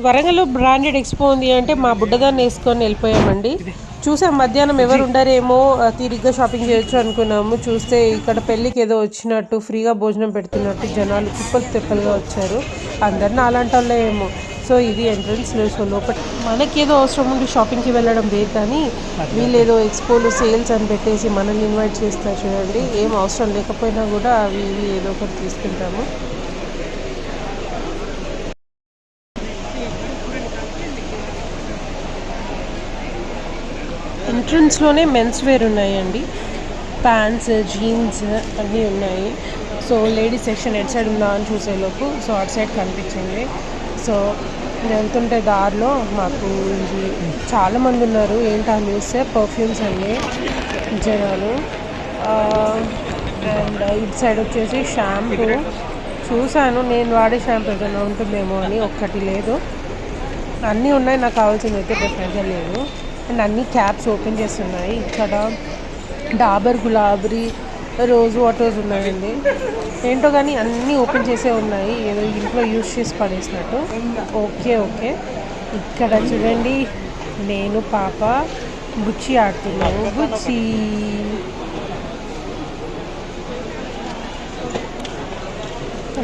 వరంగల్లో branded expo ఉంది అంటే మా బుడ్డదాన్ని వేసుకొని వెళ్ళిపోయామండి. చూసాం మధ్యాహ్నం ఎవరు ఉండరేమో, తీరిగ్గా షాపింగ్ చేయొచ్చు అనుకున్నాము. చూస్తే ఇక్కడ పెళ్ళికి ఏదో వచ్చినట్టు ఫ్రీగా భోజనం పెడుతున్నట్టు జనాలు కుప్పలు తెప్పలుగా వచ్చారు. అందరిని అలాంటి వాళ్ళే ఏమో. సో ఇది ఎంట్రన్స్. సో లోపల మనకేదో అవసరం ఉండి షాపింగ్కి వెళ్ళడం లేదు, కానీ వీళ్ళేదో ఎక్స్పోలో సేల్స్ అని పెట్టేసి మనల్ని ఇన్వైట్ చేస్తారు చూడండి. ఏం అవసరం లేకపోయినా కూడా అవి ఇవి ఏదో ఒకటి తీసుకుంటాము. ఎంట్రన్స్లోనే మెన్స్ వేర్ ఉన్నాయండి. ప్యాంట్స్, జీన్స్ అన్నీ ఉన్నాయి. So ladies section at side ఉందా అని చూసేలోపు సో అటు సైడ్ కనిపించింది. సో వెళ్తుంటే దారిలో మాకు ఇది చాలామంది ఉన్నారు. ఏంటా చూస్తే పర్ఫ్యూమ్స్ అన్నీ జనాలు. అండ్ ఇటు సైడ్ వచ్చేసి షాంపూ చూశాను. నేను వాడే షాంపూ ఏదైనా ఉంటుందేమో అని, ఒక్కటి లేదు. అన్నీ ఉన్నాయి, నాకు కావాల్సింది అయితే డెఫినెట్గా లేదు. అండ్ అన్ని క్యాప్స్ ఓపెన్ చేస్తున్నాయి. ఇక్కడ డాబర్ గులాబరీ, రోజ్ వాటర్స్ ఉన్నాయండి. ఏంటో కానీ అన్నీ ఓపెన్ చేసే ఉన్నాయి, ఏదో ఇంట్లో యూజ్ చేసి పడేసినట్టు. Okay okay. ఇక్కడ చూడండి, నేను పాప బుచ్చి ఆడుతున్నాను. బుచ్చి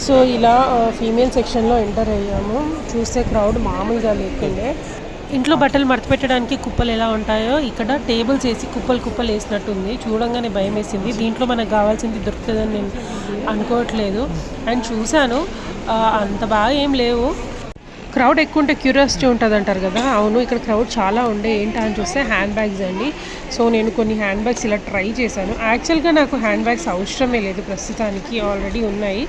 సో ఇలా ఫీమేల్ సెక్షన్లో ఎంటర్ అయ్యాము. చూస్తే క్రౌడ్ మామూలుగా లేకుండే. ఇంట్లో బట్టలు మడత పెట్టడానికి కుప్పలు ఎలా ఉంటాయో ఇక్కడ టేబుల్స్ వేసి కుప్పలు కుప్పలు వేసినట్టుంది. చూడంగానే భయం వేసింది. దీంట్లో మనకు కావాల్సింది దొరుకుతుందని నేను అనుకోవట్లేదు. అండ్ చూశాను, అంత బాగా ఏం లేవు. క్రౌడ్ ఎక్కువ ఉంటే క్యూరియాసిటీ ఉంటుంది అంటారు కదా, అవును ఇక్కడ క్రౌడ్ చాలా ఉండే. ఏంటా అని చూస్తే హ్యాండ్ బ్యాగ్స్ అండి. సో నేను కొన్ని హ్యాండ్ బ్యాగ్స్ ఇలా ట్రై చేశాను. యాక్చువల్గా నాకు హ్యాండ్ బ్యాగ్స్ అవసరమే లేదు, ప్రస్తుతానికి ఆల్రెడీ ఉన్నాయి.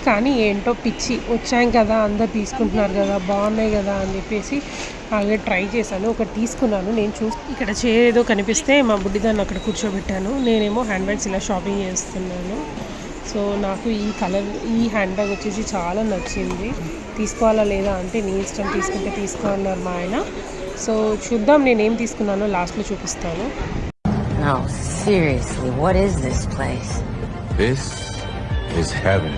కానీ ఏంటో పిచ్చి, వచ్చాం కదా అందరు తీసుకుంటున్నారు కదా, బాగున్నాయి కదా అని చెప్పేసి అలాగే ట్రై చేశాను. ఒకటి తీసుకున్నాను. నేను ఇక్కడ చైర్ ఏదో కనిపిస్తే మా బుడ్డిదాన్ని అక్కడ కూర్చోబెట్టాను. నేనేమో హ్యాండ్ బ్యాగ్స్ ఇలా షాపింగ్ చేస్తున్నాను. సో నాకు ఈ కలర్, ఈ హ్యాండ్ బ్యాగ్ వచ్చేసి చాలా నచ్చింది. తీసుకోవాలా లేదా అంటే నీ ఇష్టం, తీసుకుంటే తీసుకో అన్నారు మా ఆయన. సో చూద్దాం నేనేం తీసుకున్నానో లాస్ట్లో చూపిస్తాను. No, seriously, what is this place? This is heaven.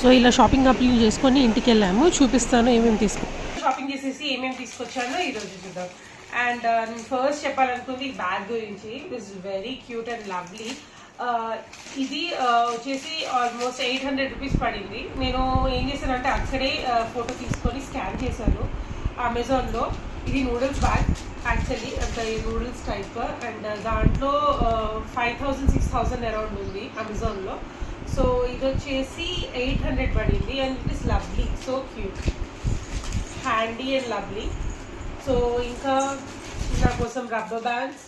So ఇలా షాపింగ్ కంప్లీట్ చేసుకొని ఇంటికి వెళ్ళాము. చూపిస్తాను ఏమేమి షాపింగ్ చేసేసి ఏమేమి తీసుకొచ్చానో ఈరోజు చూద్దాం. అండ్ నేను ఫస్ట్ చెప్పాలనుకుంది బ్యాగ్ గురించి. It is very cute and lovely. ఇది వచ్చేసి ఆల్మోస్ట్ 800 రూపీస్ పడింది. నేను ఏం చేశానంటే అక్కడే ఫోటో తీసుకొని స్కాన్ చేశాను అమెజాన్లో. ఇది నూడిల్స్ బ్యాగ్ యాక్చువల్లీ, అంటే నూడిల్స్ టైప్. అండ్ దాంట్లో 5000-6000 అరౌండ్ ఉంది అమెజాన్లో. సో ఇది వచ్చేసి 800 పడింది. And it is lovely, so cute, handy and lovely. So ఇంకా నా కోసం రబ్బర్ బ్యాండ్స్,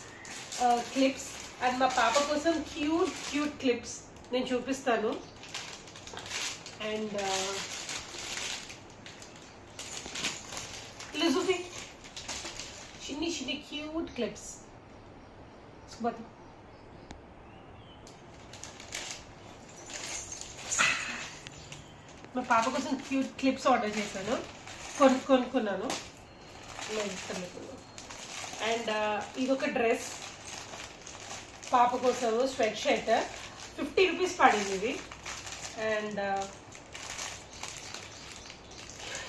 క్లిప్స్, అండ్ మా పాప కోసం క్యూట్ క్యూట్ క్లిప్స్ నేను చూపిస్తాను. అండ్ లిజుఫీ చిన్ని చిన్ని క్యూట్ క్లిప్స్. మా పాప కోసం క్యూట్ క్లిప్స్ ఆర్డర్ చేశాను, కొనుక్కున్నాను. అండ్ ఇదొక డ్రెస్ పాప కోసం, స్వెట్ షర్ట్ 50 రూపీస్ పడింది ఇది. అండ్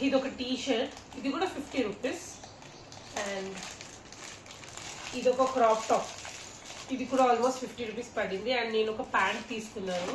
ఇదొక టీ షర్ట్, ఇది కూడా 50 రూపీస్. అండ్ ఇదొక క్రాప్ టాప్, ఇది కూడా ఆల్మోస్ట్ 50 రూపీస్ పడింది. అండ్ నేను ఒక ప్యాంట్ తీసుకున్నాను.